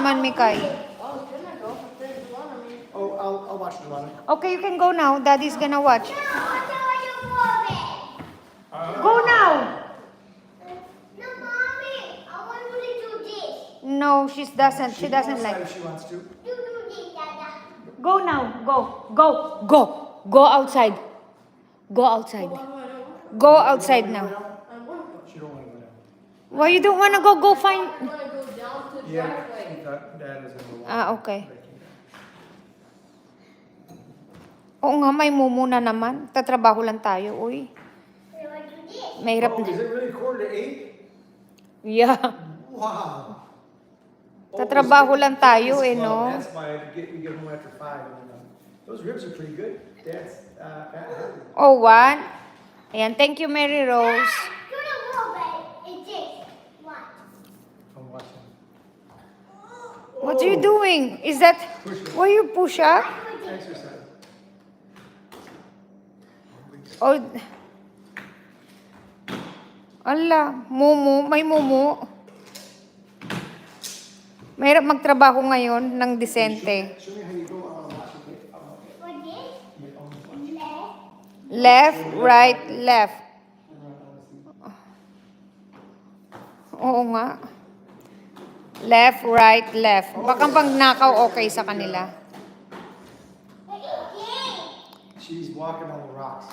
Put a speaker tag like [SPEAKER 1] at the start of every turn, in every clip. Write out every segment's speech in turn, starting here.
[SPEAKER 1] naman, Mikay.
[SPEAKER 2] Oh, I'll watch the running.
[SPEAKER 1] Okay, you can go now. Daddy's gonna watch. Go now.
[SPEAKER 3] No, mommy, I want you to do this.
[SPEAKER 1] No, she doesn't like.
[SPEAKER 2] If she wants to.
[SPEAKER 3] You do this, Dada.
[SPEAKER 1] Go now. Go outside. Go outside. Go outside now.
[SPEAKER 2] She don't want to go down.
[SPEAKER 1] Why you don't wanna go? Go find.
[SPEAKER 4] I want to go down to the
[SPEAKER 2] Yeah,
[SPEAKER 4] driveway.
[SPEAKER 2] she thought Dad was in the water.
[SPEAKER 1] Ah, okay. Oo nga, may mumuna naman. Tatrabaho lang tayo, uy.
[SPEAKER 3] I want to do this.
[SPEAKER 1] Mahirap
[SPEAKER 2] Oh,
[SPEAKER 1] na.
[SPEAKER 2] is it really 7:45?
[SPEAKER 1] Yeah.
[SPEAKER 2] Wow.
[SPEAKER 1] Tatrabaho lang tayo eh, no?
[SPEAKER 2] That's why we get home after 5. Those ribs are pretty good. Dad's fat happy.
[SPEAKER 1] Oh, one. Ayan, thank you, Mary Rose.
[SPEAKER 3] Do the wall, babe. It's this. What?
[SPEAKER 2] I'm watching.
[SPEAKER 1] What are you doing? Is that why you push up?
[SPEAKER 2] Exercise.
[SPEAKER 1] Oh. Ala, mumu, may mumu. Mahirap magtrabaho ngayon ng disente.
[SPEAKER 2] Show me how you go watching it.
[SPEAKER 3] What this? Left.
[SPEAKER 1] Left, right, left. Oo nga. Left, right, left. Baka pag nakaw okay sa kanila.
[SPEAKER 2] She's walking on the rocks.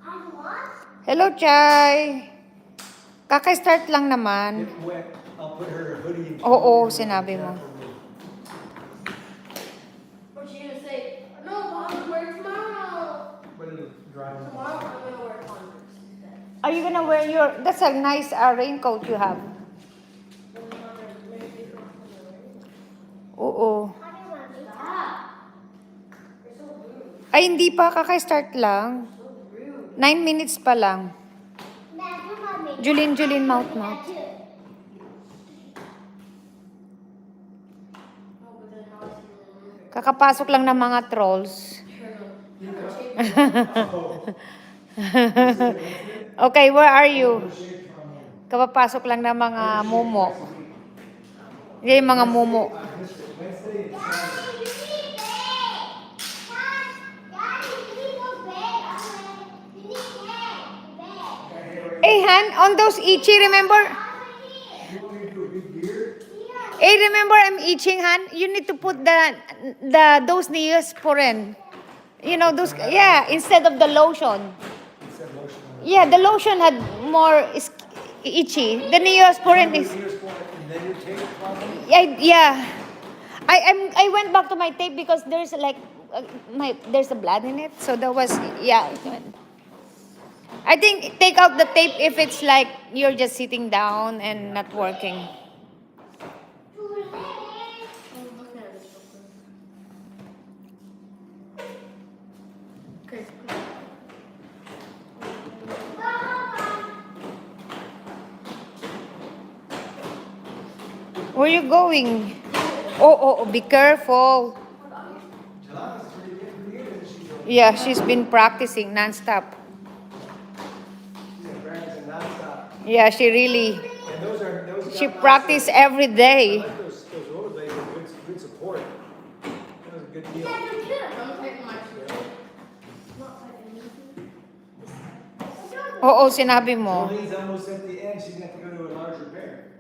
[SPEAKER 3] And what?
[SPEAKER 1] Hello, Chay. Kaka-start lang naman.
[SPEAKER 2] Get wet. I'll put her hoodie in.
[SPEAKER 1] Oo, sinabi mo.
[SPEAKER 4] What's she gonna say? No, Mom, I'm wear tomorrow.
[SPEAKER 2] But it'll dry.
[SPEAKER 4] Tomorrow I'm gonna wear Converse instead.
[SPEAKER 1] Are you gonna wear your... That's a nice raincoat you have. Oo. Ay, hindi pa. Kaka-start lang. 9 minutes pa lang. Julin, mouth. Kakapasok lang ng mga trolls. Okay, where are you? Kapapasok lang ng mga mumo. Yung mga mumo. Hey, Han, on those itchy, remember? Hey, remember I'm itching, Han? You need to put those Neosporin. You know, those, yeah, instead of the lotion. Yeah, the lotion had more itchy. The Neosporin is, yeah. I went back to my tape because there's like, there's a blood in it. So there was, yeah. I think take out the tape if it's like you're just sitting down and not working.
[SPEAKER 4] Okay.
[SPEAKER 1] Where you going? Oh, be careful. Yeah, she's been practicing nonstop. Yeah, she really, she practiced every day.
[SPEAKER 2] Those rollerblades are good support. That was a good deal.
[SPEAKER 4] I'm taking my shoes.
[SPEAKER 1] Oo, sinabi mo.
[SPEAKER 2] Jolene's almost at the end. She's going to have to go to a larger pair.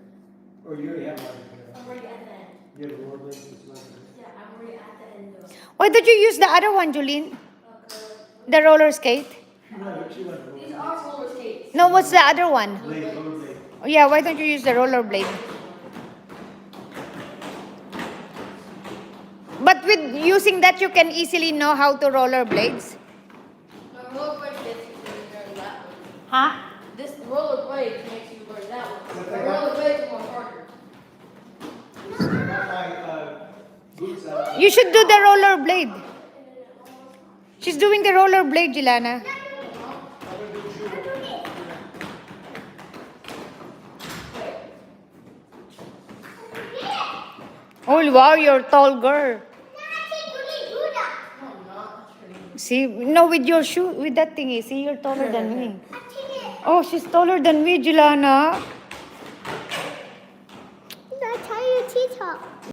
[SPEAKER 2] Or you already have a larger pair.
[SPEAKER 4] I'm already at the end.
[SPEAKER 2] You have a rollerblades with larger.
[SPEAKER 4] Yeah, I'm already at the end though.
[SPEAKER 1] Why don't you use the other one, Julene? The roller skate?
[SPEAKER 4] These are roller skates.
[SPEAKER 1] No, what's the other one?
[SPEAKER 2] Rollerblade.
[SPEAKER 1] Oh, yeah, why don't you use the rollerblade? But with using that, you can easily know how to rollerblades.
[SPEAKER 4] My rollerblade makes you learn that one.
[SPEAKER 1] Huh?
[SPEAKER 4] This rollerblade makes you learn that one. My rollerblades are more harder.
[SPEAKER 2] Boots out.
[SPEAKER 1] You should do the rollerblade. She's doing the rollerblade, Jelana. Oh, wow, you're a tall girl. See, no, with your shoe, with that thingy. See, you're taller than me. Oh, she's taller than me, Jelana.